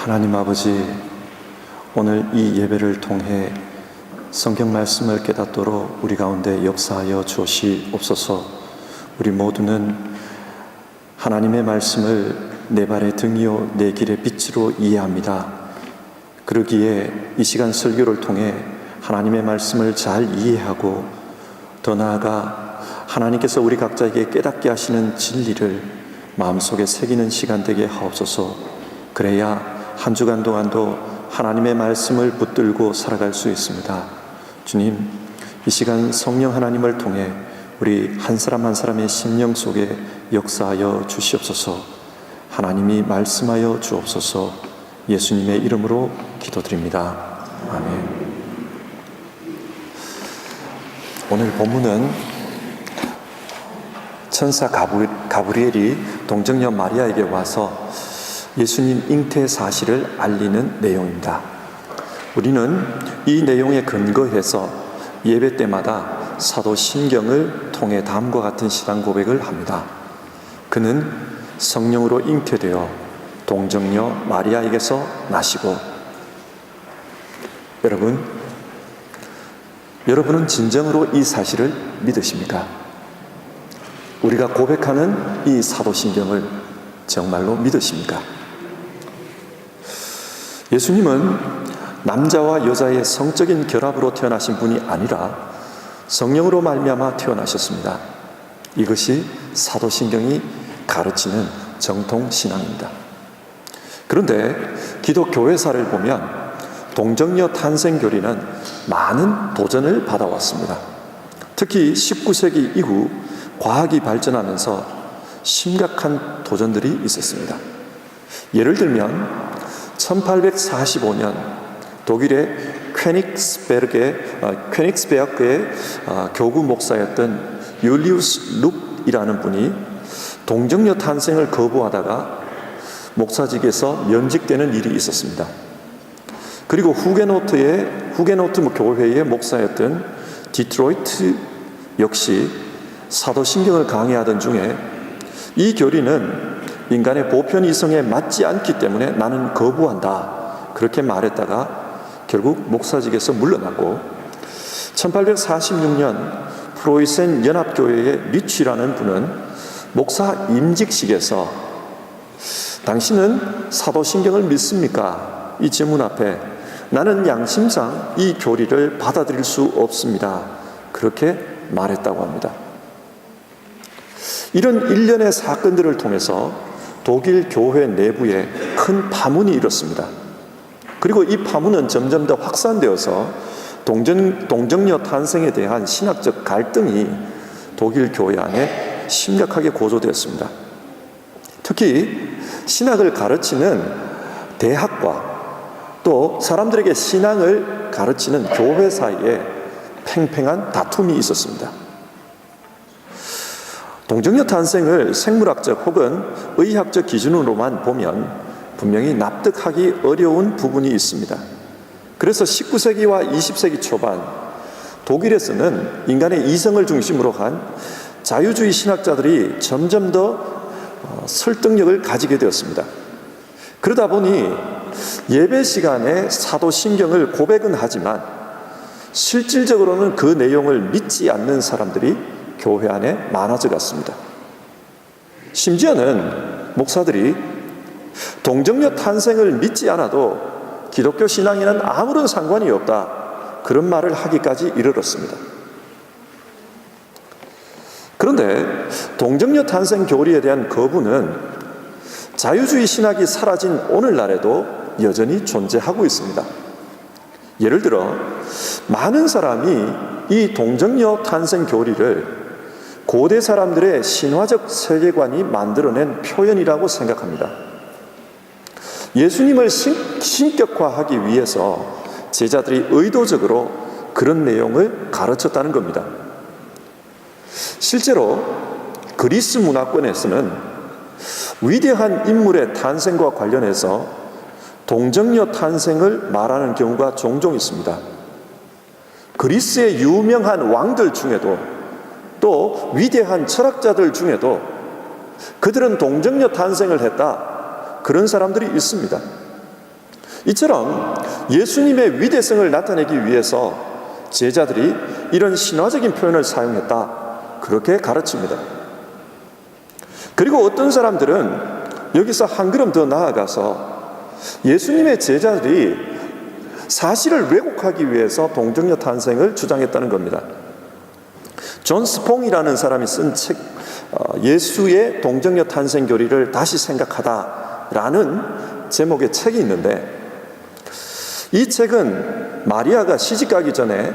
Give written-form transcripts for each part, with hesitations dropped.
하나님 아버지, 오늘 이 예배를 통해 성경 말씀을 깨닫도록 우리 가운데 역사하여 주시옵소서. 우리 모두는 하나님의 말씀을 내 발의 등이요 내 길의 빛으로 이해합니다. 그러기에 이 시간 설교를 통해 하나님의 말씀을 잘 이해하고 더 나아가 하나님께서 우리 각자에게 깨닫게 하시는 진리를 마음속에 새기는 시간 되게 하옵소서. 그래야 한 주간 동안도 하나님의 말씀을 붙들고 살아갈 수 있습니다. 주님, 이 시간 성령 하나님을 통해 우리 한 사람 한 사람의 심령 속에 역사하여 주시옵소서. 하나님이 말씀하여 주옵소서. 예수님의 이름으로 기도드립니다. 아멘. 오늘 본문은 천사 가브리엘이 동정녀 마리아에게 와서 예수님 잉태 사실을 알리는 내용입니다. 우리는 이 내용에 근거해서 예배 때마다 사도신경을 통해 다음과 같은 신앙 고백을 합니다. 그는 성령으로 잉태되어 동정녀 마리아에게서 나시고. 여러분은 진정으로 이 사실을 믿으십니까? 우리가 고백하는 이 사도신경을 정말로 믿으십니까? 예수님은 남자와 여자의 성적인 결합으로 태어나신 분이 아니라 성령으로 말미암아 태어나셨습니다. 이것이 사도신경이 가르치는 정통신앙입니다. 그런데 기독교회사를 보면 동정녀 탄생교리는 많은 도전을 받아왔습니다. 특히 19세기 이후 과학이 발전하면서 심각한 도전들이 있었습니다. 예를 들면 1845년 독일의 퀘닉스베르크의 교구 목사였던 율리우스 룩이라는 분이 동정녀 탄생을 거부하다가 목사직에서 면직되는 일이 있었습니다. 그리고 후게노트 교회의 목사였던 디트로이트 역시 사도신경을 강의하던 중에 이 교리는 인간의 보편 이성에 맞지 않기 때문에 나는 거부한다, 그렇게 말했다가 결국 목사직에서 물러났고, 1846년 프로이센 연합교회의 리치라는 분은 목사 임직식에서 당신은 사도신경을 믿습니까? 이 질문 앞에 나는 양심상 이 교리를 받아들일 수 없습니다, 그렇게 말했다고 합니다. 이런 일련의 사건들을 통해서 독일 교회 내부에 큰 파문이 일었습니다. 그리고 이 파문은 점점 더 확산되어서 동정녀 탄생에 대한 신학적 갈등이 독일 교회 안에 심각하게 고조되었습니다. 특히 신학을 가르치는 대학과 또 사람들에게 신앙을 가르치는 교회 사이에 팽팽한 다툼이 있었습니다. 동정녀 탄생을 생물학적 혹은 의학적 기준으로만 보면 분명히 납득하기 어려운 부분이 있습니다. 그래서 19세기와 20세기 초반 독일에서는 인간의 이성을 중심으로 한 자유주의 신학자들이 점점 더 설득력을 가지게 되었습니다. 그러다 보니 예배 시간에 사도신경을 고백은 하지만 실질적으로는 그 내용을 믿지 않는 사람들이 교회 안에 많아져 갔습니다. 심지어는 목사들이 동정녀 탄생을 믿지 않아도 기독교 신앙에는 아무런 상관이 없다, 그런 말을 하기까지 이르렀습니다. 그런데 동정녀 탄생 교리에 대한 거부는 자유주의 신학이 사라진 오늘날에도 여전히 존재하고 있습니다. 예를 들어 많은 사람이 이 동정녀 탄생 교리를 고대 사람들의 신화적 세계관이 만들어낸 표현이라고 생각합니다. 예수님을 신격화하기 위해서 제자들이 의도적으로 그런 내용을 가르쳤다는 겁니다. 실제로 그리스 문화권에서는 위대한 인물의 탄생과 관련해서 동정녀 탄생을 말하는 경우가 종종 있습니다. 그리스의 유명한 왕들 중에도 또 위대한 철학자들 중에도 그들은 동정녀 탄생을 했다, 그런 사람들이 있습니다. 이처럼 예수님의 위대성을 나타내기 위해서 제자들이 이런 신화적인 표현을 사용했다, 그렇게 가르칩니다. 그리고 어떤 사람들은 여기서 한 걸음 더 나아가서 예수님의 제자들이 사실을 왜곡하기 위해서 동정녀 탄생을 주장했다는 겁니다. 존 스퐁이라는 사람이 쓴 책, 예수의 동정녀 탄생 교리를 다시 생각하다라는 제목의 책이 있는데, 이 책은 마리아가 시집가기 전에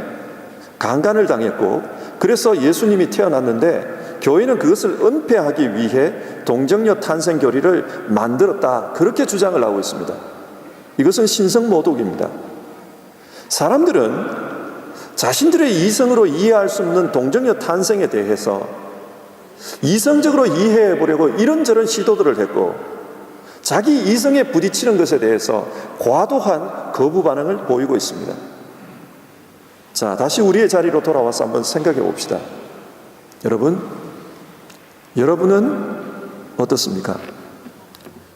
강간을 당했고, 그래서 예수님이 태어났는데 교회는 그것을 은폐하기 위해 동정녀 탄생 교리를 만들었다, 그렇게 주장을 하고 있습니다. 이것은 신성모독입니다. 사람들은 자신들의 이성으로 이해할 수 없는 동정녀 탄생에 대해서 이성적으로 이해해 보려고 이런저런 시도들을 했고, 자기 이성에 부딪히는 것에 대해서 과도한 거부 반응을 보이고 있습니다. 자, 다시 우리의 자리로 돌아와서 한번 생각해 봅시다. 여러분은 어떻습니까?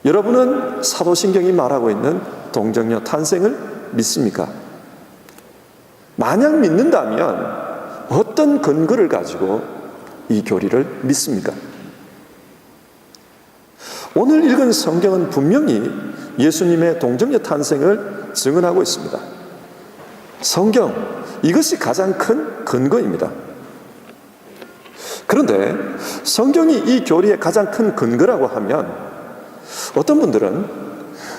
여러분은 사도신경이 말하고 있는 동정녀 탄생을 믿습니까? 만약 믿는다면 어떤 근거를 가지고 이 교리를 믿습니까? 오늘 읽은 성경은 분명히 예수님의 동정녀 탄생을 증언하고 있습니다. 성경, 이것이 가장 큰 근거입니다. 그런데 성경이 이 교리의 가장 큰 근거라고 하면 어떤 분들은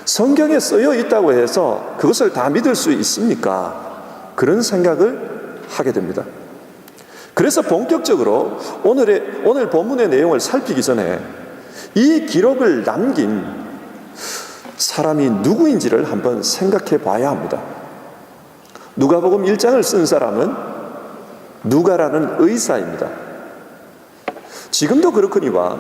성경에 쓰여 있다고 해서 그것을 다 믿을 수 있습니까? 그런 생각을 하게 됩니다. 그래서 본격적으로 오늘 본문의 내용을 살피기 전에 이 기록을 남긴 사람이 누구인지를 한번 생각해 봐야 합니다. 누가복음 1장을 쓴 사람은 누가라는 의사입니다. 지금도 그렇거니와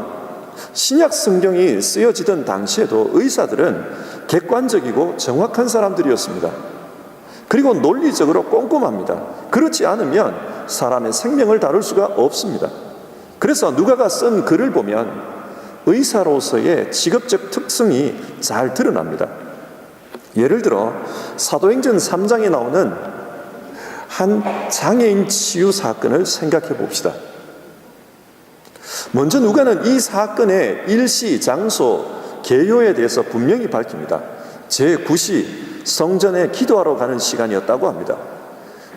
신약 성경이 쓰여지던 당시에도 의사들은 객관적이고 정확한 사람들이었습니다. 그리고 논리적으로 꼼꼼합니다. 그렇지 않으면 사람의 생명을 다룰 수가 없습니다. 그래서 누가가 쓴 글을 보면 의사로서의 직업적 특성이 잘 드러납니다. 예를 들어 사도행전 3장에 나오는 한 장애인 치유 사건을 생각해 봅시다. 먼저 누가는 이 사건의 일시, 장소, 개요에 대해서 분명히 밝힙니다. 제9시 성전에 기도하러 가는 시간이었다고 합니다.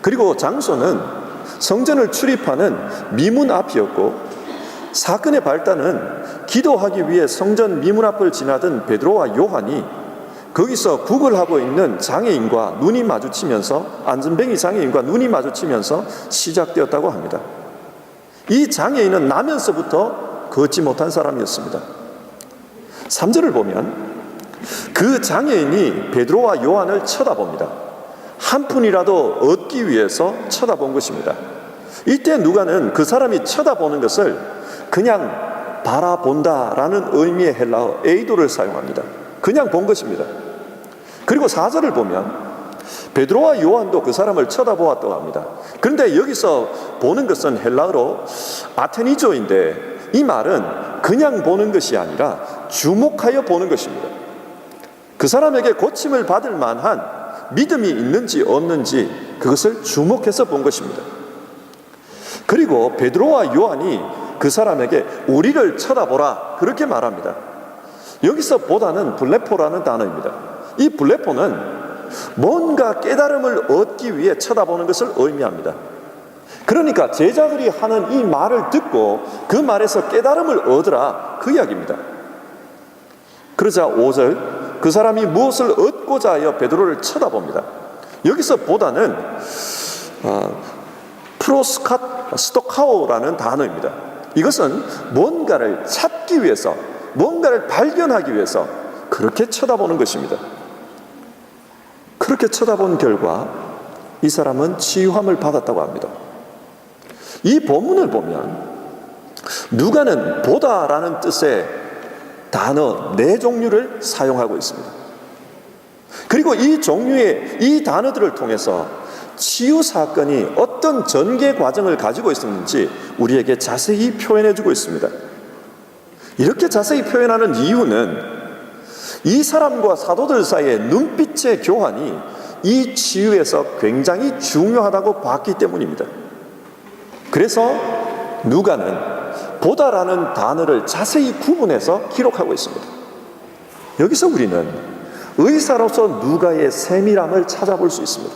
그리고 장소는 성전을 출입하는 미문 앞이었고, 사건의 발단은 기도하기 위해 성전 미문 앞을 지나던 베드로와 요한이 거기서 구걸하고 있는 장애인과 눈이 마주치면서, 안전뱅이 장애인과 눈이 마주치면서 시작되었다고 합니다. 이 장애인은 나면서부터 걷지 못한 사람이었습니다. 3절을 보면 그 장애인이 베드로와 요한을 쳐다봅니다. 한 푼이라도 얻기 위해서 쳐다본 것입니다. 이때 누가는 그 사람이 쳐다보는 것을 그냥 바라본다라는 의미의 헬라어 에이도를 사용합니다. 그냥 본 것입니다. 그리고 4절을 보면 베드로와 요한도 그 사람을 쳐다보았다고 합니다. 그런데 여기서 보는 것은 헬라어로 아테니조인데, 이 말은 그냥 보는 것이 아니라 주목하여 보는 것입니다. 그 사람에게 고침을 받을 만한 믿음이 있는지 없는지 그것을 주목해서 본 것입니다. 그리고 베드로와 요한이 그 사람에게 우리를 쳐다보라, 그렇게 말합니다. 여기서 보다는 블레포라는 단어입니다. 이 블레포는 뭔가 깨달음을 얻기 위해 쳐다보는 것을 의미합니다. 그러니까 제자들이 하는 이 말을 듣고 그 말에서 깨달음을 얻으라, 그 이야기입니다. 그러자 5절, 그 사람이 무엇을 얻고자 하여 베드로를 쳐다봅니다. 여기서 보다는 스토카오라는 단어입니다. 이것은 뭔가를 찾기 위해서, 뭔가를 발견하기 위해서 그렇게 쳐다보는 것입니다. 그렇게 쳐다본 결과 이 사람은 치유함을 받았다고 합니다. 이 본문을 보면 누가는 보다라는 뜻의 단어 4종류를 사용하고 있습니다. 그리고 이 종류의 이 단어들을 통해서 치유 사건이 어떤 전개 과정을 가지고 있었는지 우리에게 자세히 표현해 주고 있습니다. 이렇게 자세히 표현하는 이유는 이 사람과 사도들 사이의 눈빛의 교환이 이 치유에서 굉장히 중요하다고 봤기 때문입니다. 그래서 누가는 보다라는 단어를 자세히 구분해서 기록하고 있습니다. 여기서 우리는 의사로서 누가의 세밀함을 찾아볼 수 있습니다.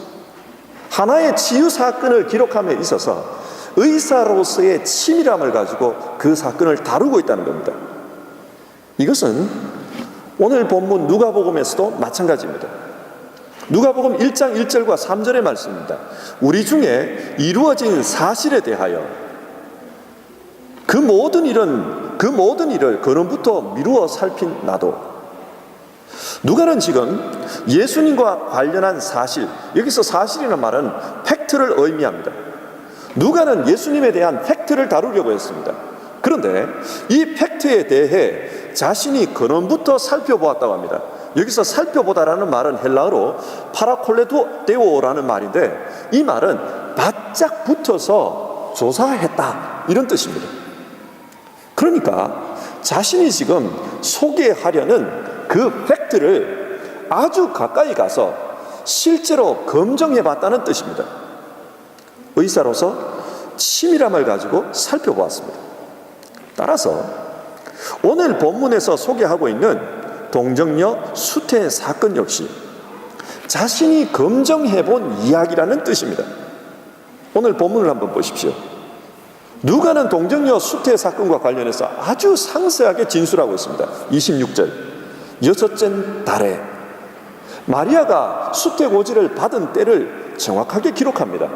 하나의 치유 사건을 기록함에 있어서 의사로서의 치밀함을 가지고 그 사건을 다루고 있다는 겁니다. 이것은 오늘 본문 누가복음에서도 마찬가지입니다. 누가복음 1장 1절과 3절의 말씀입니다. 우리 중에 이루어진 사실에 대하여 그 모든 일을 근원부터 미루어 살핀 나도. 누가는 지금 예수님과 관련한 사실, 여기서 사실이라는 말은 팩트를 의미합니다. 누가는 예수님에 대한 팩트를 다루려고 했습니다. 그런데 이 팩트에 대해 자신이 근원부터 살펴보았다고 합니다. 여기서 살펴보다라는 말은 헬라어로 파라콜레도데오라는 말인데, 이 말은 바짝 붙어서 조사했다, 이런 뜻입니다. 그러니까 자신이 지금 소개하려는 그 팩트를 아주 가까이 가서 실제로 검증해 봤다는 뜻입니다. 의사로서 치밀함을 가지고 살펴보았습니다. 따라서 오늘 본문에서 소개하고 있는 동정녀 수태 사건 역시 자신이 검증해 본 이야기라는 뜻입니다. 오늘 본문을 한번 보십시오. 누가는 동정녀 수태 사건과 관련해서 아주 상세하게 진술하고 있습니다. 26절, 여섯째 달에 마리아가 수태 고지를 받은 때를 정확하게 기록합니다.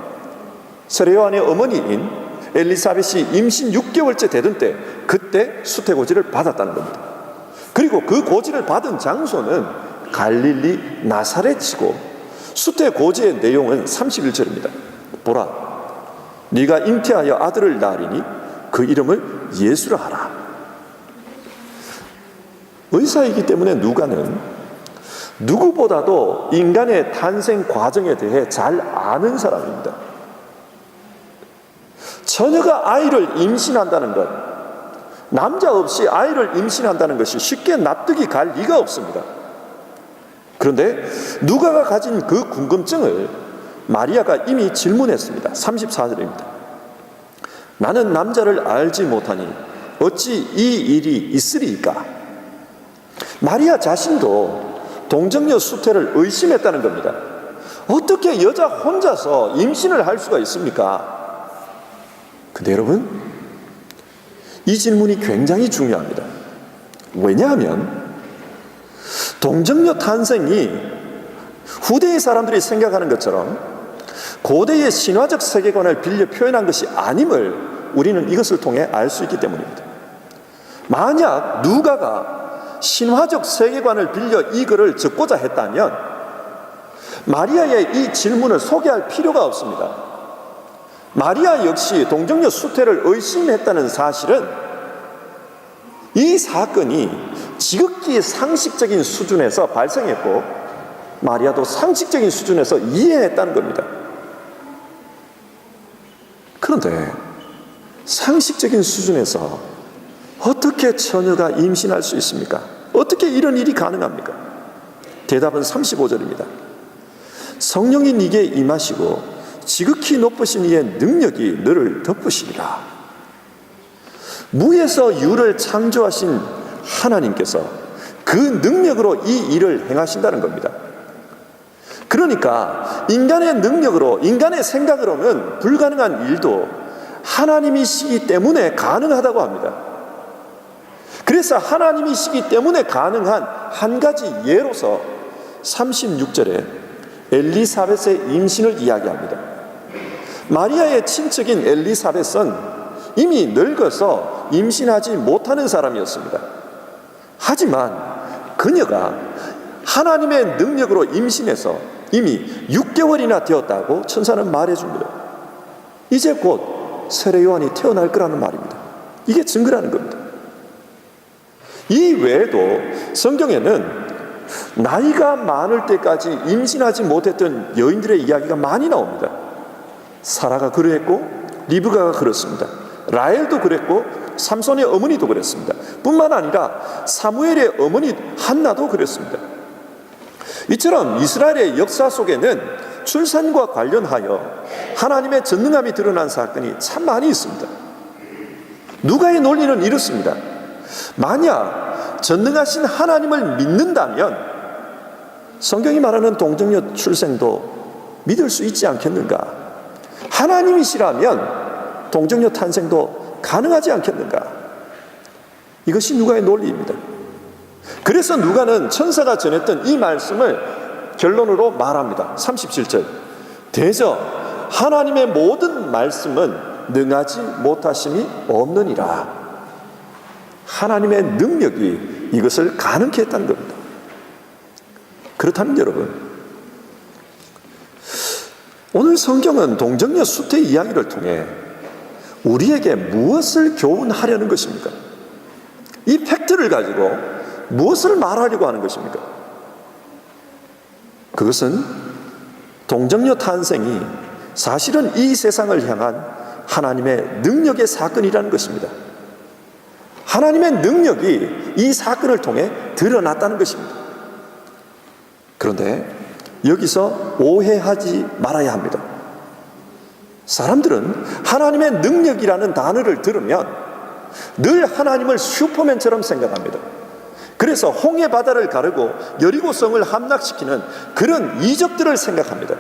세례 요한의 어머니인 엘리사벳이 임신 6개월째 되던 때, 그때 수태 고지를 받았다는 겁니다. 그리고 그 고지를 받은 장소는 갈릴리 나사렛이고, 수태 고지의 내용은 31절입니다. 보라, 네가 잉태하여 아들을 낳으리니 그 이름을 예수라 하라. 의사이기 때문에 누가는 누구보다도 인간의 탄생 과정에 대해 잘 아는 사람입니다. 처녀가 아이를 임신한다는 것, 남자 없이 아이를 임신한다는 것이 쉽게 납득이 갈 리가 없습니다. 그런데 누가가 가진 그 궁금증을 마리아가 이미 질문했습니다. 34절입니다. 나는 남자를 알지 못하니 어찌 이 일이 있으리이까? 마리아 자신도 동정녀 수태를 의심했다는 겁니다. 어떻게 여자 혼자서 임신을 할 수가 있습니까? 근데 여러분, 이 질문이 굉장히 중요합니다. 왜냐하면 동정녀 탄생이 후대의 사람들이 생각하는 것처럼 고대의 신화적 세계관을 빌려 표현한 것이 아님을 우리는 이것을 통해 알 수 있기 때문입니다. 만약 누가가 신화적 세계관을 빌려 이 글을 적고자 했다면 마리아의 이 질문을 소개할 필요가 없습니다. 마리아 역시 동정녀 수태를 의심했다는 사실은 이 사건이 지극히 상식적인 수준에서 발생했고, 마리아도 상식적인 수준에서 이해했다는 겁니다. 그런데 상식적인 수준에서 어떻게 처녀가 임신할 수 있습니까? 어떻게 이런 일이 가능합니까? 대답은 35절입니다. 성령이 네게 임하시고 지극히 높으신 이의 능력이 너를 덮으시리라. 무에서 유를 창조하신 하나님께서 그 능력으로 이 일을 행하신다는 겁니다. 그러니까 인간의 능력으로, 인간의 생각으로는 불가능한 일도 하나님이시기 때문에 가능하다고 합니다. 그래서 하나님이시기 때문에 가능한 한 가지 예로서 36절에 엘리사벳의 임신을 이야기합니다. 마리아의 친척인 엘리사벳은 이미 늙어서 임신하지 못하는 사람이었습니다. 하지만 그녀가 하나님의 능력으로 임신해서 이미 6개월이나 되었다고 천사는 말해줍니다. 이제 곧 세례 요한이 태어날 거라는 말입니다. 이게 증거라는 겁니다. 이 외에도 성경에는 나이가 많을 때까지 임신하지 못했던 여인들의 이야기가 많이 나옵니다. 사라가 그랬고 리브가가 그렇습니다. 라헬도 그랬고 삼손의 어머니도 그랬습니다. 뿐만 아니라 사무엘의 어머니 한나도 그랬습니다. 이처럼 이스라엘의 역사 속에는 출산과 관련하여 하나님의 전능함이 드러난 사건이 참 많이 있습니다. 누가의 논리는 이렇습니다. 만약 전능하신 하나님을 믿는다면 성경이 말하는 동정녀 출생도 믿을 수 있지 않겠는가? 하나님이시라면 동정녀 탄생도 가능하지 않겠는가? 이것이 누가의 논리입니다. 그래서 누가는 천사가 전했던 이 말씀을 결론으로 말합니다. 37절. 대저 하나님의 모든 말씀은 능하지 못하심이 없느니라. 하나님의 능력이 이것을 가능케 했다는 겁니다. 그렇다면 여러분, 오늘 성경은 동정녀 수태 이야기를 통해 우리에게 무엇을 교훈하려는 것입니까? 이 팩트를 가지고 무엇을 말하려고 하는 것입니까? 그것은 동정녀 탄생이 사실은 이 세상을 향한 하나님의 능력의 사건이라는 것입니다. 하나님의 능력이 이 사건을 통해 드러났다는 것입니다. 그런데 여기서 오해하지 말아야 합니다. 사람들은 하나님의 능력이라는 단어를 들으면 늘 하나님을 슈퍼맨처럼 생각합니다. 그래서 홍해 바다를 가르고 여리고성을 함락시키는 그런 이적들을 생각합니다.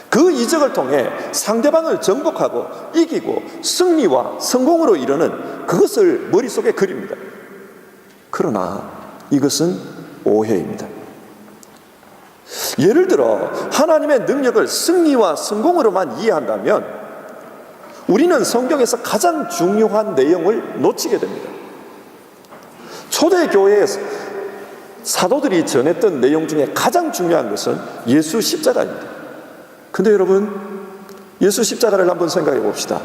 그 이적을 통해 상대방을 정복하고 이기고 승리와 성공으로 이르는 그것을 머릿속에 그립니다. 그러나 이것은 오해입니다. 예를 들어 하나님의 능력을 승리와 성공으로만 이해한다면 우리는 성경에서 가장 중요한 내용을 놓치게 됩니다. 초대교회의 사도들이 전했던 내용 중에 가장 중요한 것은 예수 십자가입니다. 근데 여러분, 예수 십자가를 한번 생각해 봅시다.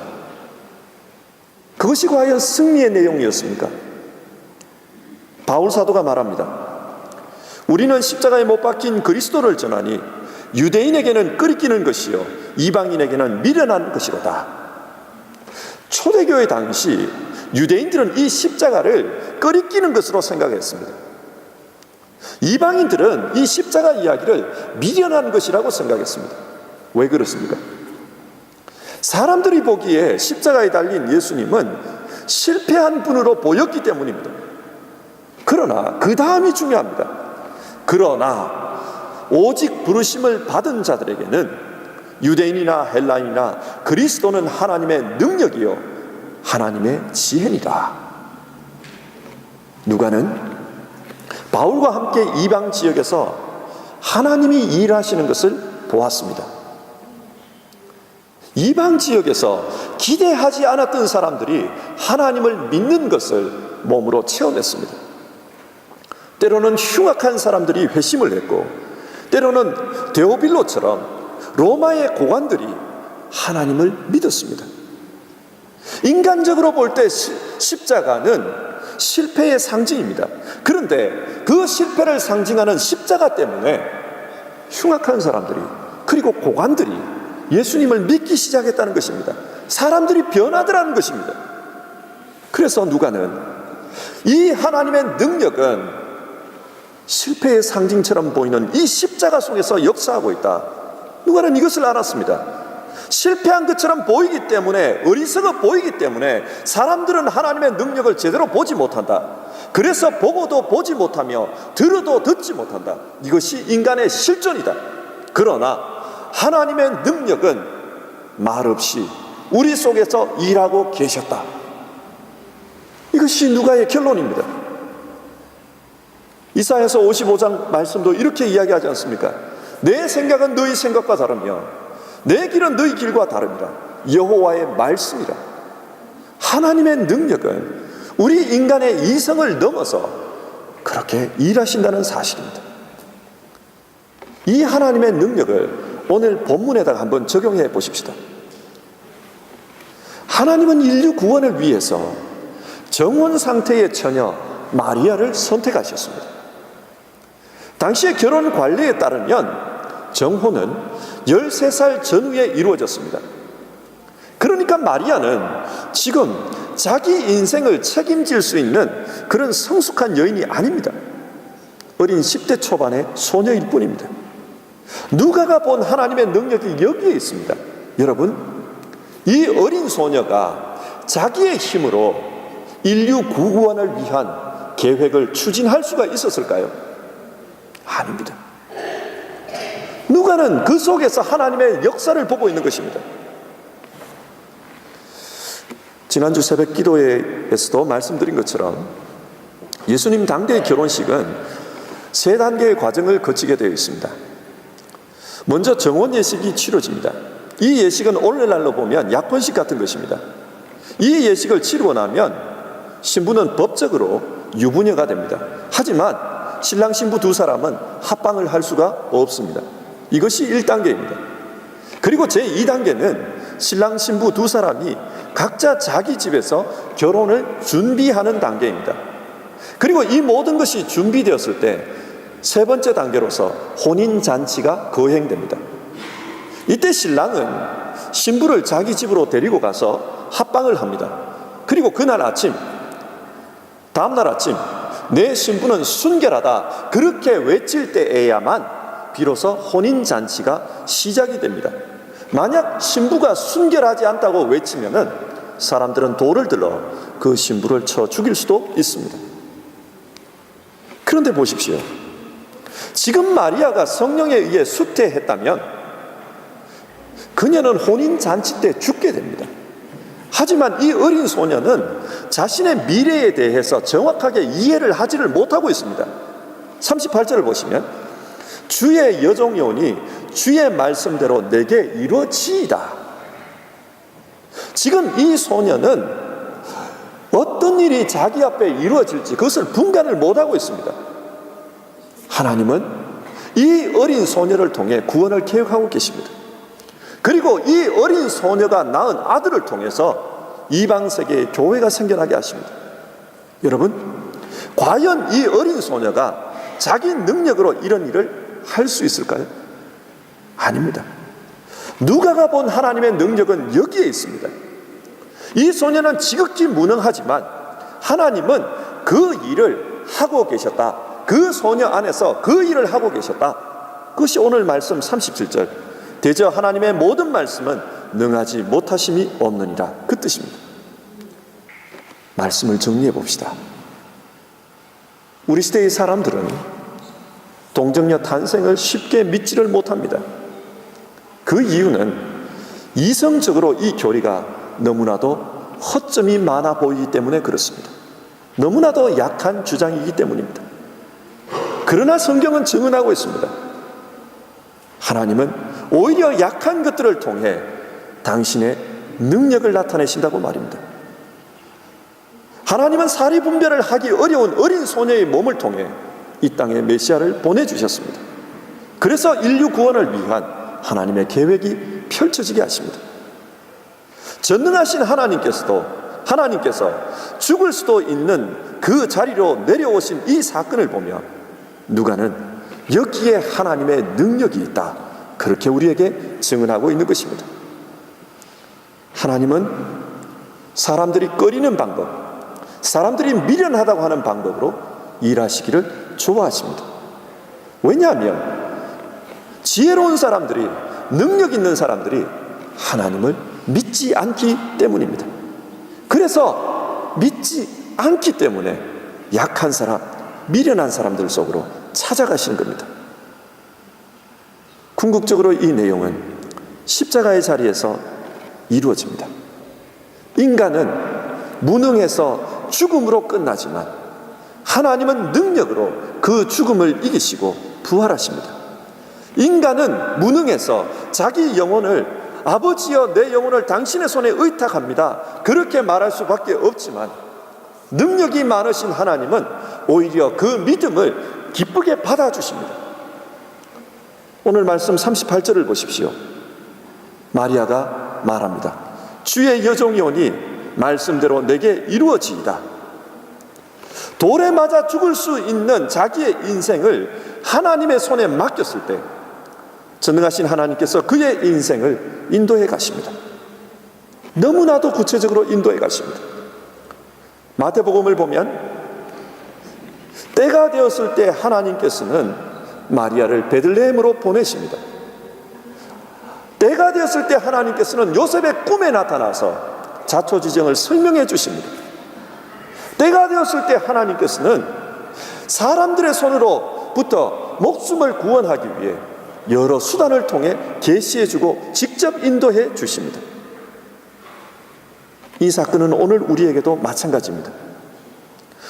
그것이 과연 승리의 내용이었습니까? 바울 사도가 말합니다. 우리는 십자가에 못 박힌 그리스도를 전하니 유대인에게는 끄리끼는 것이요 이방인에게는 미련한 것이로다. 초대교회 당시 유대인들은 이 십자가를 끄리끼는 것으로 생각했습니다. 이방인들은 이 십자가 이야기를 미련한 것이라고 생각했습니다. 왜 그렇습니까? 사람들이 보기에 십자가에 달린 예수님은 실패한 분으로 보였기 때문입니다. 그러나 그 다음이 중요합니다. 그러나 오직 부르심을 받은 자들에게는 유대인이나 헬라인이나 그리스도는 하나님의 능력이요 하나님의 지혜니라. 누가는 바울과 함께 이방 지역에서 하나님이 일하시는 것을 보았습니다. 이방 지역에서 기대하지 않았던 사람들이 하나님을 믿는 것을 몸으로 체험했습니다. 때로는 흉악한 사람들이 회심을 했고, 때로는 데오빌로처럼 로마의 고관들이 하나님을 믿었습니다. 인간적으로 볼 때 십자가는 실패의 상징입니다. 그런데 그 실패를 상징하는 십자가 때문에 흉악한 사람들이, 그리고 고관들이 예수님을 믿기 시작했다는 것입니다. 사람들이 변하더라는 것입니다. 그래서 누가는 이 하나님의 능력은 실패의 상징처럼 보이는 이 십자가 속에서 역사하고 있다. 누가는 이것을 알았습니다. 실패한 것처럼 보이기 때문에, 어리석어 보이기 때문에 사람들은 하나님의 능력을 제대로 보지 못한다. 그래서 보고도 보지 못하며 들어도 듣지 못한다. 이것이 인간의 실존이다. 그러나 하나님의 능력은 말없이 우리 속에서 일하고 계셨다. 이것이 누가의 결론입니다. 이사야서 55장 말씀도 이렇게 이야기하지 않습니까? 내 생각은 너희 생각과 다르며 내 길은 너희 길과 다릅니다. 여호와의 말씀이라. 하나님의 능력은 우리 인간의 이성을 넘어서 그렇게 일하신다는 사실입니다. 이 하나님의 능력을 오늘 본문에다가 한번 적용해 보십시다. 하나님은 인류 구원을 위해서 정혼 상태의 처녀 마리아를 선택하셨습니다. 당시의 결혼 관례에 따르면 정혼은 13살 전후에 이루어졌습니다. 그러니까 마리아는 지금 자기 인생을 책임질 수 있는 그런 성숙한 여인이 아닙니다. 어린 10대 초반의 소녀일 뿐입니다. 누가가 본 하나님의 능력이 여기에 있습니다. 여러분, 이 어린 소녀가 자기의 힘으로 인류 구원을 위한 계획을 추진할 수가 있었을까요? 아닙니다. 누가는 그 속에서 하나님의 역사를 보고 있는 것입니다. 지난주 새벽 기도회에서도 말씀드린 것처럼 예수님 당대의 결혼식은 세 단계의 과정을 거치게 되어 있습니다. 먼저 정혼 예식이 치러집니다. 이 예식은 오늘날로 보면 약혼식 같은 것입니다. 이 예식을 치르고 나면 신부는 법적으로 유부녀가 됩니다. 하지만 신랑 신부 두 사람은 합방을 할 수가 없습니다. 이것이 1단계입니다. 그리고 제2단계는 신랑 신부 두 사람이 각자 자기 집에서 결혼을 준비하는 단계입니다. 그리고 이 모든 것이 준비되었을 때 세 번째 단계로서 혼인잔치가 거행됩니다. 이때 신랑은 신부를 자기 집으로 데리고 가서 합방을 합니다. 그리고 그날 아침, 다음날 아침, 내 신부는 순결하다, 그렇게 외칠 때에야만 비로소 혼인잔치가 시작이 됩니다. 만약 신부가 순결하지 않다고 외치면은 사람들은 돌을 들어 그 신부를 쳐 죽일 수도 있습니다. 그런데 보십시오. 지금 마리아가 성령에 의해 수태했다면 그녀는 혼인잔치 때 죽게 됩니다. 하지만 이 어린 소녀는 자신의 미래에 대해서 정확하게 이해를 하지를 못하고 있습니다. 38절을 보시면 주의 여종이오니 주의 말씀대로 내게 이루어지이다. 지금 이 소녀는 어떤 일이 자기 앞에 이루어질지 그것을 분간을 못하고 있습니다. 하나님은 이 어린 소녀를 통해 구원을 계획하고 계십니다. 그리고 이 어린 소녀가 낳은 아들을 통해서 이방 세계의 교회가 생겨나게 하십니다. 여러분, 과연 이 어린 소녀가 자기 능력으로 이런 일을 할 수 있을까요? 아닙니다. 누가가 본 하나님의 능력은 여기에 있습니다. 이 소녀는 지극히 무능하지만 하나님은 그 일을 하고 계셨다. 그 소녀 안에서 그 일을 하고 계셨다. 그것이 오늘 말씀 37절. 대저 하나님의 모든 말씀은 능하지 못하심이 없느니라, 그 뜻입니다. 말씀을 정리해 봅시다. 우리 시대의 사람들은 동정녀 탄생을 쉽게 믿지를 못합니다. 그 이유는 이성적으로 이 교리가 너무나도 허점이 많아 보이기 때문에 그렇습니다. 너무나도 약한 주장이기 때문입니다. 그러나 성경은 증언하고 있습니다. 하나님은 오히려 약한 것들을 통해 당신의 능력을 나타내신다고 말입니다. 하나님은 사리 분별을 하기 어려운 어린 소녀의 몸을 통해 이 땅에 메시아를 보내주셨습니다. 그래서 인류 구원을 위한 하나님의 계획이 펼쳐지게 하십니다. 전능하신 하나님께서 죽을 수도 있는 그 자리로 내려오신 이 사건을 보며 누가는 여기에 하나님의 능력이 있다, 그렇게 우리에게 증언하고 있는 것입니다. 하나님은 사람들이 꺼리는 방법, 사람들이 미련하다고 하는 방법으로 일하시기를 좋아하십니다. 왜냐하면 지혜로운 사람들이, 능력 있는 사람들이 하나님을 믿지 않기 때문입니다. 그래서 믿지 않기 때문에 약한 사람, 미련한 사람들 속으로 찾아가시는 겁니다. 궁극적으로 이 내용은 십자가의 자리에서 이루어집니다. 인간은 무능해서 죽음으로 끝나지만 하나님은 능력으로 그 죽음을 이기시고 부활하십니다. 인간은 무능해서 자기 영혼을 아버지여 내 영혼을 당신의 손에 의탁합니다, 그렇게 말할 수밖에 없지만 능력이 많으신 하나님은 오히려 그 믿음을 기쁘게 받아주십니다. 오늘 말씀 38절을 보십시오. 마리아가 말합니다. 주의 여종이오니 말씀대로 내게 이루어지이다. 돌에 맞아 죽을 수 있는 자기의 인생을 하나님의 손에 맡겼을 때 전능하신 하나님께서 그의 인생을 인도해 가십니다. 너무나도 구체적으로 인도해 가십니다. 마태복음을 보면 때가 되었을 때 하나님께서는 마리아를 베들레헴으로 보내십니다. 때가 되었을 때 하나님께서는 요셉의 꿈에 나타나서 자초지정을 설명해 주십니다. 때가 되었을 때 하나님께서는 사람들의 손으로부터 목숨을 구원하기 위해 여러 수단을 통해 계시해 주고 직접 인도해 주십니다. 이 사건은 오늘 우리에게도 마찬가지입니다.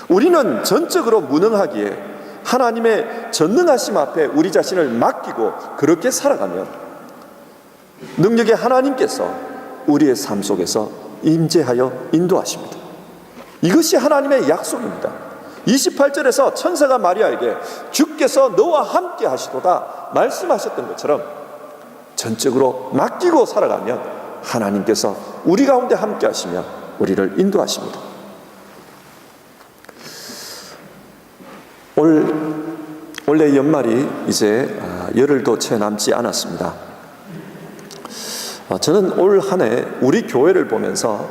우리는 전적으로 무능하기에 하나님의 전능하심 앞에 우리 자신을 맡기고 그렇게 살아가면 능력의 하나님께서 우리의 삶 속에서 임재하여 인도하십니다. 이것이 하나님의 약속입니다. 28절에서 천사가 마리아에게 주께서 너와 함께 하시도다 말씀하셨던 것처럼 전적으로 맡기고 살아가면 하나님께서 우리 가운데 함께 하시며 우리를 인도하십니다. 올해 연말이 이제 열흘도 채 남지 않았습니다. 저는 올 한 해 우리 교회를 보면서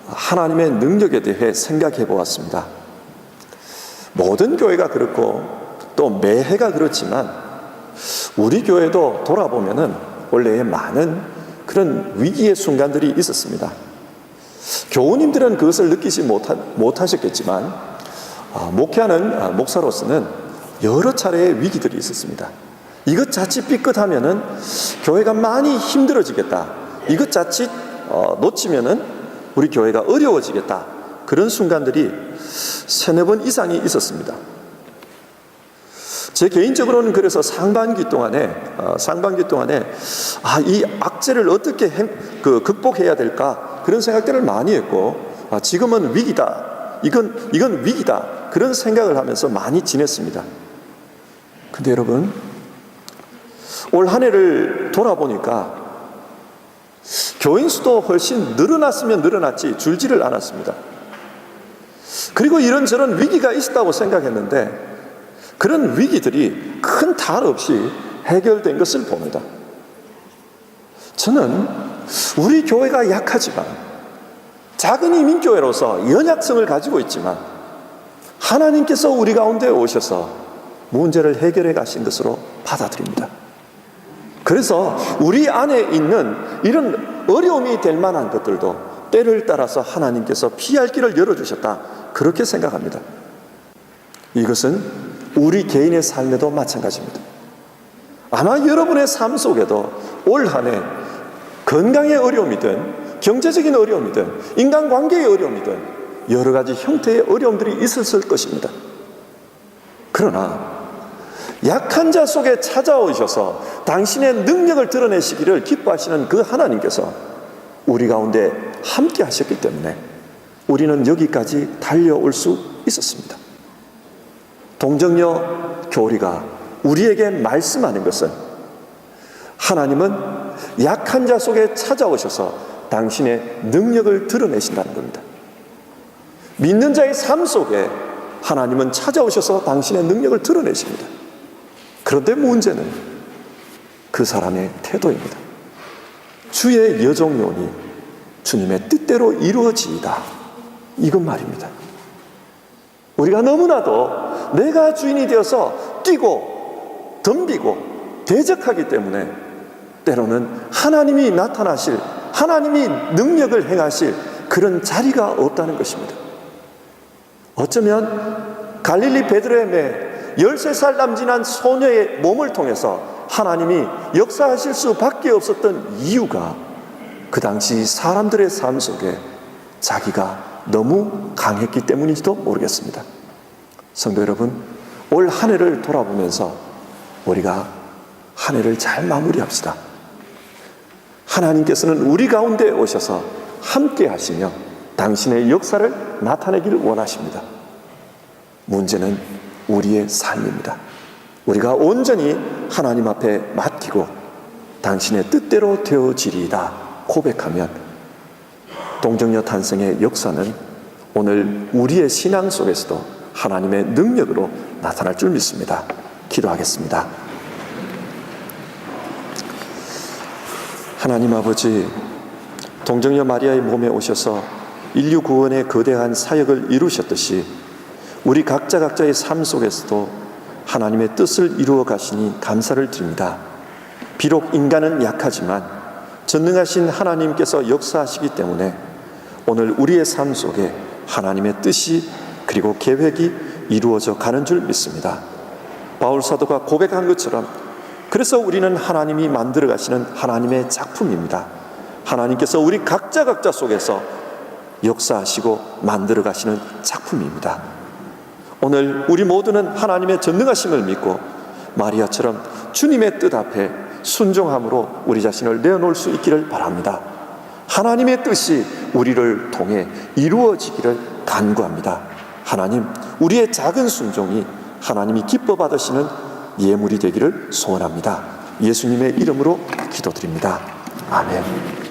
하나님의 능력에 대해 생각해 보았습니다. 모든 교회가 그렇고 또 매해가 그렇지만 우리 교회도 돌아보면은 원래 많은 그런 위기의 순간들이 있었습니다. 교우님들은 그것을 느끼지 못하셨겠지만 목회하는 목사로서는 여러 차례의 위기들이 있었습니다. 이것 자칫 삐끗하면은 교회가 많이 힘들어지겠다. 이것 자칫 놓치면은 우리 교회가 어려워지겠다. 그런 순간들이 3-4번 이상이 있었습니다. 제 개인적으로는 그래서 상반기 동안에 이 악재를 어떻게 극복해야 될까 그런 생각들을 많이 했고 지금은 위기다. 이건 위기다. 그런 생각을 하면서 많이 지냈습니다. 근데 여러분 올 한 해를 돌아보니까 교인 수도 훨씬 늘어났으면 늘어났지 줄지를 않았습니다. 그리고 이런저런 위기가 있었다고 생각했는데 그런 위기들이 큰 탈 없이 해결된 것을 봅니다. 저는 우리 교회가 약하지만 작은 이민교회로서 연약성을 가지고 있지만 하나님께서 우리 가운데 오셔서 문제를 해결해 가신 것으로 받아들입니다. 그래서 우리 안에 있는 이런 어려움이 될 만한 것들도 때를 따라서 하나님께서 피할 길을 열어주셨다. 그렇게 생각합니다. 이것은 우리 개인의 삶에도 마찬가지입니다. 아마 여러분의 삶 속에도 올 한 해 건강의 어려움이든 경제적인 어려움이든 인간관계의 어려움이든 여러 가지 형태의 어려움들이 있었을 것입니다. 그러나 약한 자 속에 찾아오셔서 당신의 능력을 드러내시기를 기뻐하시는 그 하나님께서 우리 가운데 함께 하셨기 때문에 우리는 여기까지 달려올 수 있었습니다. 동정녀 교리가 우리에게 말씀하는 것은 하나님은 약한 자 속에 찾아오셔서 당신의 능력을 드러내신다는 겁니다. 믿는 자의 삶 속에 하나님은 찾아오셔서 당신의 능력을 드러내십니다. 그런데 문제는 그 사람의 태도입니다. 주의 여종요원이 주님의 뜻대로 이루어지이다. 이것 말입니다. 우리가 너무나도 내가 주인이 되어서 뛰고 덤비고 대적하기 때문에 때로는 하나님이 나타나실, 하나님이 능력을 행하실 그런 자리가 없다는 것입니다. 어쩌면 갈릴리 베들레헴에 13살 남짓한 소녀의 몸을 통해서 하나님이 역사하실 수밖에 없었던 이유가 그 당시 사람들의 삶 속에 자기가 너무 강했기 때문인지도 모르겠습니다. 성도 여러분, 올 한 해를 돌아보면서 우리가 한 해를 잘 마무리합시다. 하나님께서는 우리 가운데 오셔서 함께 하시며 당신의 역사를 나타내길 원하십니다. 문제는 우리의 삶입니다. 우리가 온전히 하나님 앞에 맡기고 당신의 뜻대로 되어지리이다 고백하면 동정녀 탄생의 역사는 오늘 우리의 신앙 속에서도 하나님의 능력으로 나타날 줄 믿습니다. 기도하겠습니다. 하나님 아버지, 동정녀 마리아의 몸에 오셔서 인류 구원의 거대한 사역을 이루셨듯이 우리 각자의 삶 속에서도 하나님의 뜻을 이루어 가시니 감사를 드립니다. 비록 인간은 약하지만 전능하신 하나님께서 역사하시기 때문에 오늘 우리의 삶 속에 하나님의 뜻이 그리고 계획이 이루어져 가는 줄 믿습니다. 바울 사도가 고백한 것처럼 그래서 우리는 하나님이 만들어 가시는 하나님의 작품입니다. 하나님께서 우리 각자 속에서 역사하시고 만들어 가시는 작품입니다. 오늘 우리 모두는 하나님의 전능하심을 믿고 마리아처럼 주님의 뜻 앞에 순종함으로 우리 자신을 내어놓을 수 있기를 바랍니다. 하나님의 뜻이 우리를 통해 이루어지기를 간구합니다. 하나님, 우리의 작은 순종이 하나님이 기뻐 받으시는 예물이 되기를 소원합니다. 예수님의 이름으로 기도드립니다. 아멘.